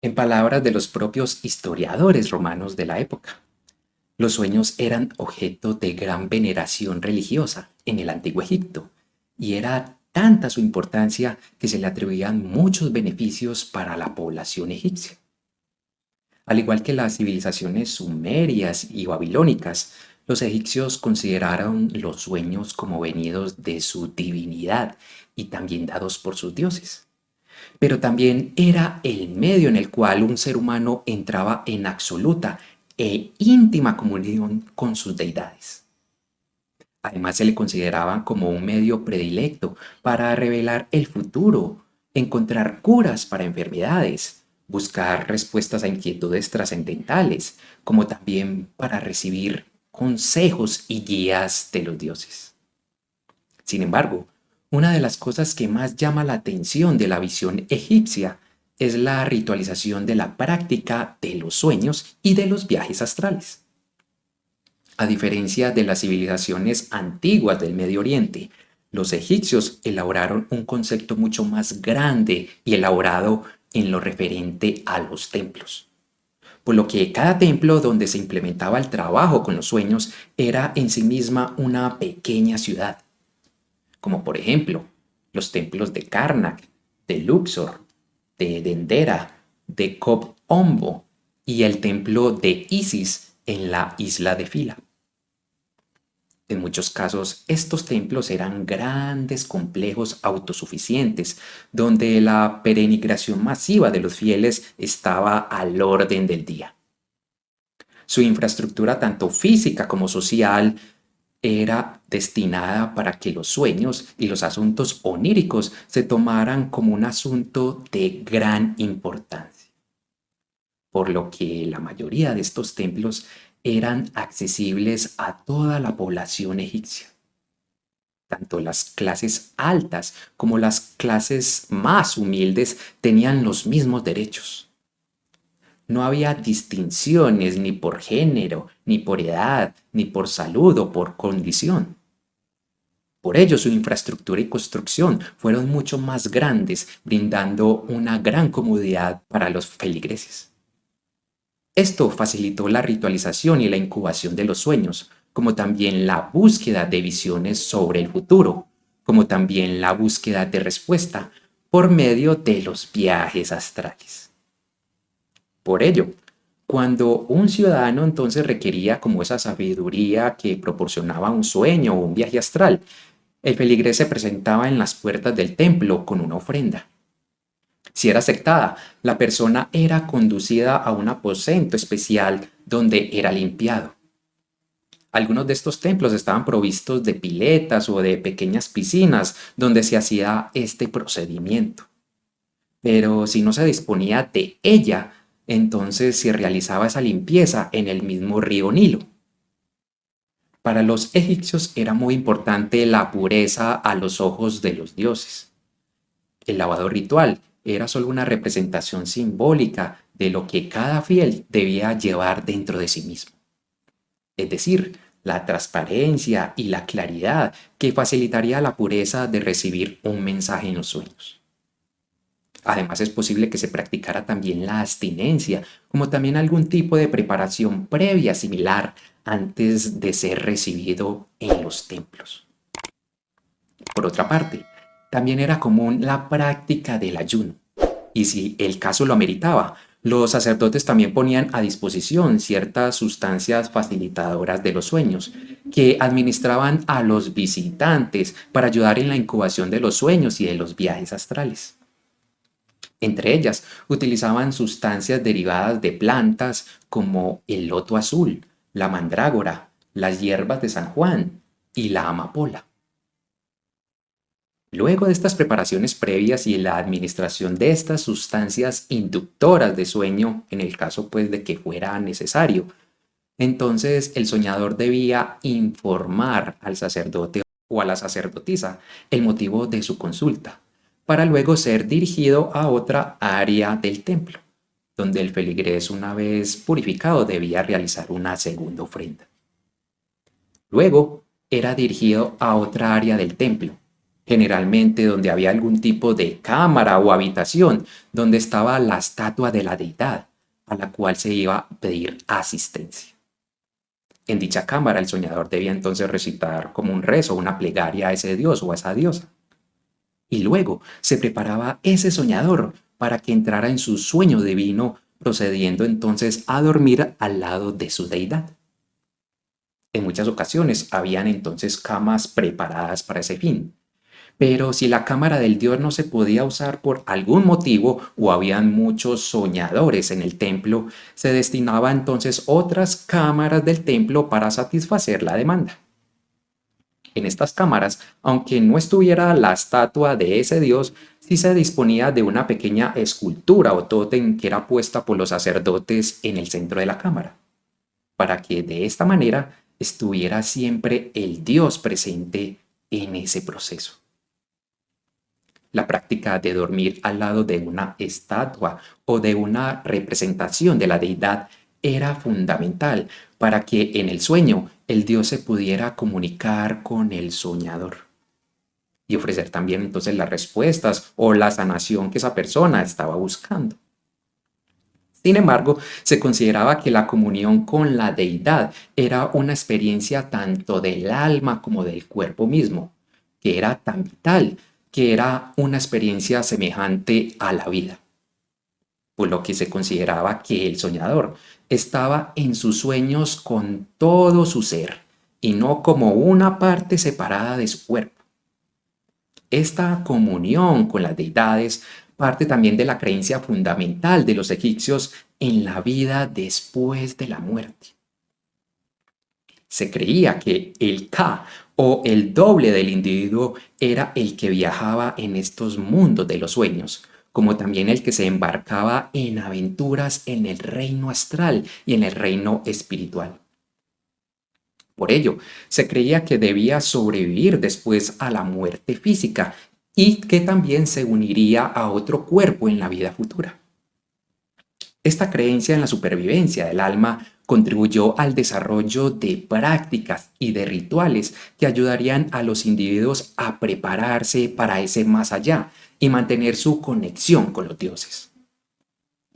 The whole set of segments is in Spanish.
En palabras de los propios historiadores romanos de la época, los sueños eran objeto de gran veneración religiosa en el antiguo Egipto, y era tanta su importancia que se le atribuían muchos beneficios para la población egipcia. Al igual que las civilizaciones sumerias y babilónicas, los egipcios consideraron los sueños como venidos de su divinidad y también dados por sus dioses. Pero también era el medio en el cual un ser humano entraba en absoluta e íntima comunión con sus deidades. Además se le consideraba como un medio predilecto para revelar el futuro, encontrar curas para enfermedades, buscar respuestas a inquietudes trascendentales, como también para recibir consejos y guías de los dioses. Sin embargo, una de las cosas que más llama la atención de la visión egipcia es la ritualización de la práctica de los sueños y de los viajes astrales. A diferencia de las civilizaciones antiguas del Medio Oriente, los egipcios elaboraron un concepto mucho más grande y elaborado en lo referente a los templos, por lo que cada templo donde se implementaba el trabajo con los sueños era en sí misma una pequeña ciudad, como por ejemplo los templos de Karnak, de Luxor, de Dendera, de Kob Ombo y el templo de Isis en la isla de Fila. En muchos casos, estos templos eran grandes complejos autosuficientes, donde la peregrinación masiva de los fieles estaba al orden del día. Su infraestructura, tanto física como social, era destinada para que los sueños y los asuntos oníricos se tomaran como un asunto de gran importancia, por lo que la mayoría de estos templos eran accesibles a toda la población egipcia. Tanto las clases altas como las clases más humildes tenían los mismos derechos. No había distinciones ni por género, ni por edad, ni por salud o por condición. Por ello, su infraestructura y construcción fueron mucho más grandes, brindando una gran comodidad para los feligreses. Esto facilitó la ritualización y la incubación de los sueños, como también la búsqueda de visiones sobre el futuro, como también la búsqueda de respuesta por medio de los viajes astrales. Por ello, cuando un ciudadano entonces requería como esa sabiduría que proporcionaba un sueño o un viaje astral, el feligrés se presentaba en las puertas del templo con una ofrenda. Si era aceptada, la persona era conducida a un aposento especial donde era limpiado. Algunos de estos templos estaban provistos de piletas o de pequeñas piscinas donde se hacía este procedimiento. Pero si no se disponía de ella, entonces se realizaba esa limpieza en el mismo río Nilo. Para los egipcios era muy importante la pureza a los ojos de los dioses. El lavado ritual era solo una representación simbólica de lo que cada fiel debía llevar dentro de sí mismo. Es decir, la transparencia y la claridad que facilitaría la pureza de recibir un mensaje en los sueños. Además, es posible que se practicara también la abstinencia, como también algún tipo de preparación previa similar antes de ser recibido en los templos. Por otra parte, también era común la práctica del ayuno, y si el caso lo ameritaba, los sacerdotes también ponían a disposición ciertas sustancias facilitadoras de los sueños, que administraban a los visitantes para ayudar en la incubación de los sueños y de los viajes astrales. Entre ellas, utilizaban sustancias derivadas de plantas como el loto azul, la mandrágora, las hierbas de San Juan y la amapola. Luego de estas preparaciones previas y la administración de estas sustancias inductoras de sueño, en el caso pues de que fuera necesario, entonces el soñador debía informar al sacerdote o a la sacerdotisa el motivo de su consulta, para luego ser dirigido a otra área del templo, donde el feligrés, una vez purificado, debía realizar una segunda ofrenda. Luego era dirigido a otra área del templo, generalmente donde había algún tipo de cámara o habitación donde estaba la estatua de la deidad a la cual se iba a pedir asistencia. En dicha cámara el soñador debía entonces recitar como un rezo, una plegaria a ese dios o a esa diosa. Y luego se preparaba ese soñador para que entrara en su sueño divino, procediendo entonces a dormir al lado de su deidad. En muchas ocasiones habían entonces camas preparadas para ese fin. Pero si la cámara del dios no se podía usar por algún motivo o habían muchos soñadores en el templo, se destinaba entonces otras cámaras del templo para satisfacer la demanda. En estas cámaras, aunque no estuviera la estatua de ese dios, sí se disponía de una pequeña escultura o tótem que era puesta por los sacerdotes en el centro de la cámara, para que de esta manera estuviera siempre el dios presente en ese proceso. La práctica de dormir al lado de una estatua o de una representación de la deidad era fundamental para que en el sueño el dios se pudiera comunicar con el soñador y ofrecer también entonces las respuestas o la sanación que esa persona estaba buscando. Sin embargo, se consideraba que la comunión con la deidad era una experiencia tanto del alma como del cuerpo mismo, que era tan vital, que era una experiencia semejante a la vida, por lo que se consideraba que el soñador estaba en sus sueños con todo su ser y no como una parte separada de su cuerpo. Esta comunión con las deidades parte también de la creencia fundamental de los egipcios en la vida después de la muerte. Se creía que el Ka o el doble del individuo era el que viajaba en estos mundos de los sueños, como también el que se embarcaba en aventuras en el reino astral y en el reino espiritual. Por ello, se creía que debía sobrevivir después a la muerte física y que también se uniría a otro cuerpo en la vida futura. Esta creencia en la supervivencia del alma contribuyó al desarrollo de prácticas y de rituales que ayudarían a los individuos a prepararse para ese más allá y mantener su conexión con los dioses.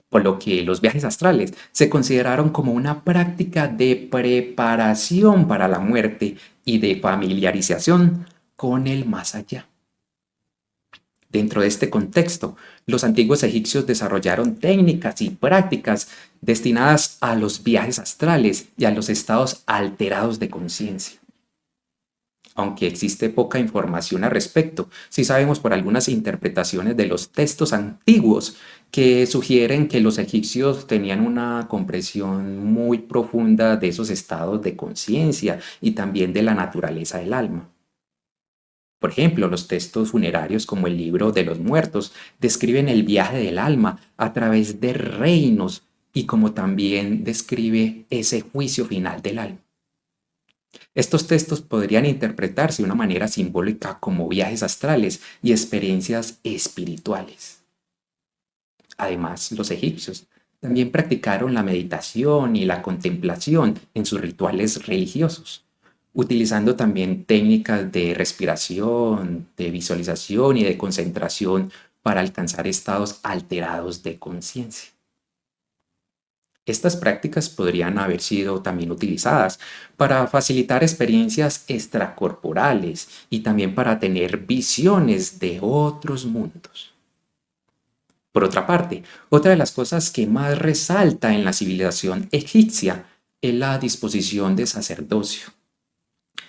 Por lo que los viajes astrales se consideraron como una práctica de preparación para la muerte y de familiarización con el más allá. Dentro de este contexto, los antiguos egipcios desarrollaron técnicas y prácticas destinadas a los viajes astrales y a los estados alterados de conciencia. Aunque existe poca información al respecto, sí sabemos por algunas interpretaciones de los textos antiguos que sugieren que los egipcios tenían una comprensión muy profunda de esos estados de conciencia y también de la naturaleza del alma. Por ejemplo, los textos funerarios como el Libro de los Muertos describen el viaje del alma a través de reinos y como también describe ese juicio final del alma. Estos textos podrían interpretarse de una manera simbólica como viajes astrales y experiencias espirituales. Además, los egipcios también practicaron la meditación y la contemplación en sus rituales religiosos, utilizando también técnicas de respiración, de visualización y de concentración para alcanzar estados alterados de conciencia. Estas prácticas podrían haber sido también utilizadas para facilitar experiencias extracorporales y también para tener visiones de otros mundos. Por otra parte, otra de las cosas que más resalta en la civilización egipcia es la disposición de sacerdocio,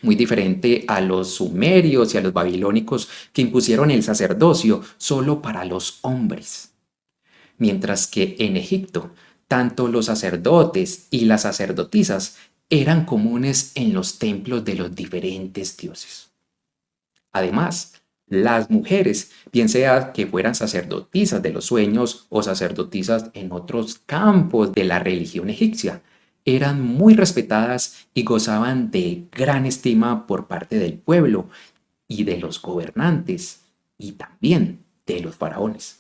muy diferente a los sumerios y a los babilónicos que impusieron el sacerdocio solo para los hombres. Mientras que en Egipto, tanto los sacerdotes y las sacerdotisas eran comunes en los templos de los diferentes dioses. Además, las mujeres, bien sea que fueran sacerdotisas de los sueños o sacerdotisas en otros campos de la religión egipcia, eran muy respetadas y gozaban de gran estima por parte del pueblo y de los gobernantes y también de los faraones.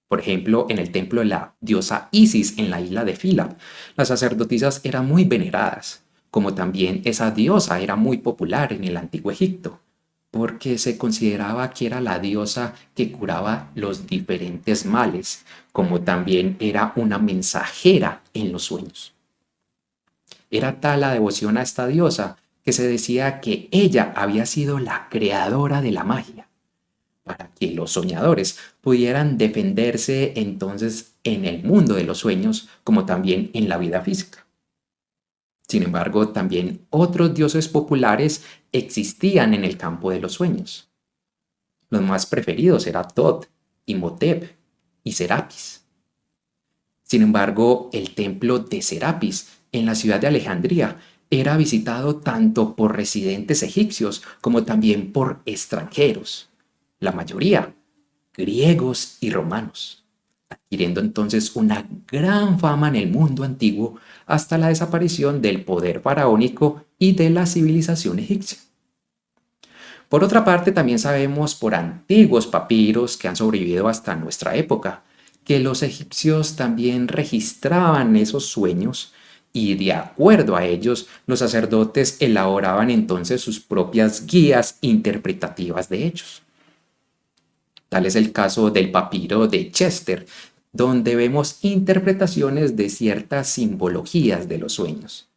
Por ejemplo, en el templo de la diosa Isis en la isla de Fila, las sacerdotisas eran muy veneradas, como también esa diosa era muy popular en el antiguo Egipto. porque se consideraba que era la diosa que curaba los diferentes males, como también era una mensajera en los sueños. Era tal la devoción a esta diosa que se decía que ella había sido la creadora de la magia, para que los soñadores pudieran defenderse entonces en el mundo de los sueños como también en la vida física. Sin embargo, también otros dioses populares existían en el campo de los sueños. Los más preferidos eran Thoth, Imhotep y Serapis. Sin embargo, el templo de Serapis en la ciudad de Alejandría era visitado tanto por residentes egipcios como también por extranjeros, la mayoría griegos y romanos, adquiriendo entonces una gran fama en el mundo antiguo hasta la desaparición del poder faraónico y de la civilización egipcia. Por otra parte, también sabemos por antiguos papiros que han sobrevivido hasta nuestra época, que los egipcios también registraban esos sueños y de acuerdo a ellos, los sacerdotes elaboraban entonces sus propias guías interpretativas de ellos. Tal es el caso del papiro de Chester, donde vemos interpretaciones de ciertas simbologías de los sueños,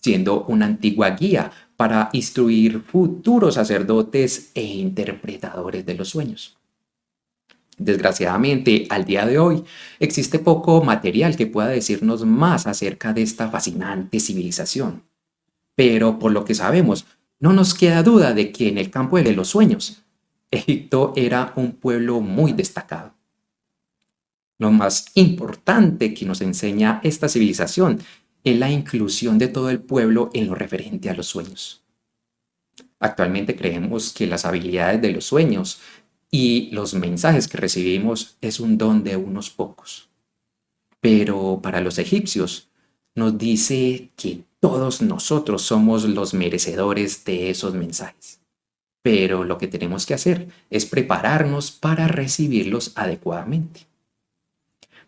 siendo una antigua guía para instruir futuros sacerdotes e interpretadores de los sueños. Desgraciadamente, al día de hoy, existe poco material que pueda decirnos más acerca de esta fascinante civilización. Pero por lo que sabemos, no nos queda duda de que en el campo de los sueños, Egipto era un pueblo muy destacado. Lo más importante que nos enseña esta civilización es la inclusión de todo el pueblo en lo referente a los sueños. Actualmente creemos que las habilidades de los sueños y los mensajes que recibimos es un don de unos pocos. Pero para los egipcios nos dice que todos nosotros somos los merecedores de esos mensajes. Pero lo que tenemos que hacer es prepararnos para recibirlos adecuadamente.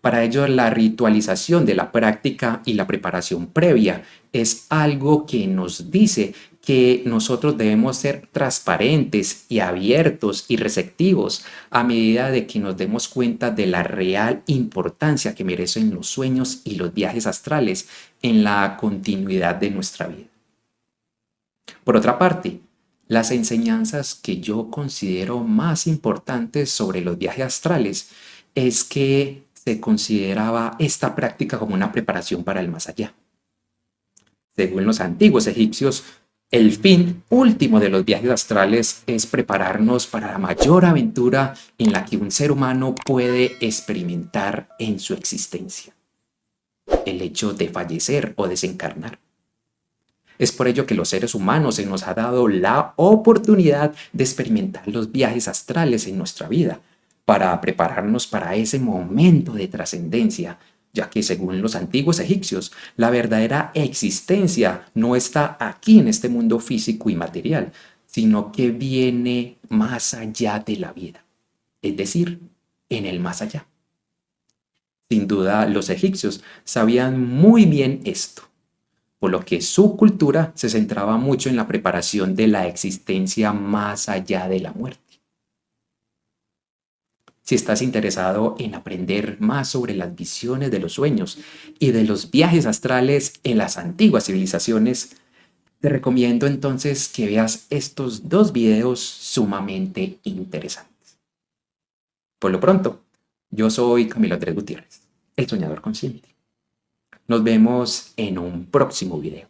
Para ello, la ritualización de la práctica y la preparación previa es algo que nos dice que nosotros debemos ser transparentes y abiertos y receptivos a medida de que nos demos cuenta de la real importancia que merecen los sueños y los viajes astrales en la continuidad de nuestra vida. Por otra parte, las enseñanzas que yo considero más importantes sobre los viajes astrales es que se consideraba esta práctica como una preparación para el más allá. Según los antiguos egipcios, el fin último de los viajes astrales es prepararnos para la mayor aventura en la que un ser humano puede experimentar en su existencia: el hecho de fallecer o desencarnar. Es por ello que los seres humanos se nos ha dado la oportunidad de experimentar los viajes astrales en nuestra vida, para prepararnos para ese momento de trascendencia, ya que según los antiguos egipcios, la verdadera existencia no está aquí en este mundo físico y material, sino que viene más allá de la vida, es decir, en el más allá. Sin duda, los egipcios sabían muy bien esto, por lo que su cultura se centraba mucho en la preparación de la existencia más allá de la muerte. Si estás interesado en aprender más sobre las visiones de los sueños y de los viajes astrales en las antiguas civilizaciones, te recomiendo entonces que veas estos dos videos sumamente interesantes. Por lo pronto, yo soy Camilo Andrés Gutiérrez, el soñador consciente. Nos vemos en un próximo video.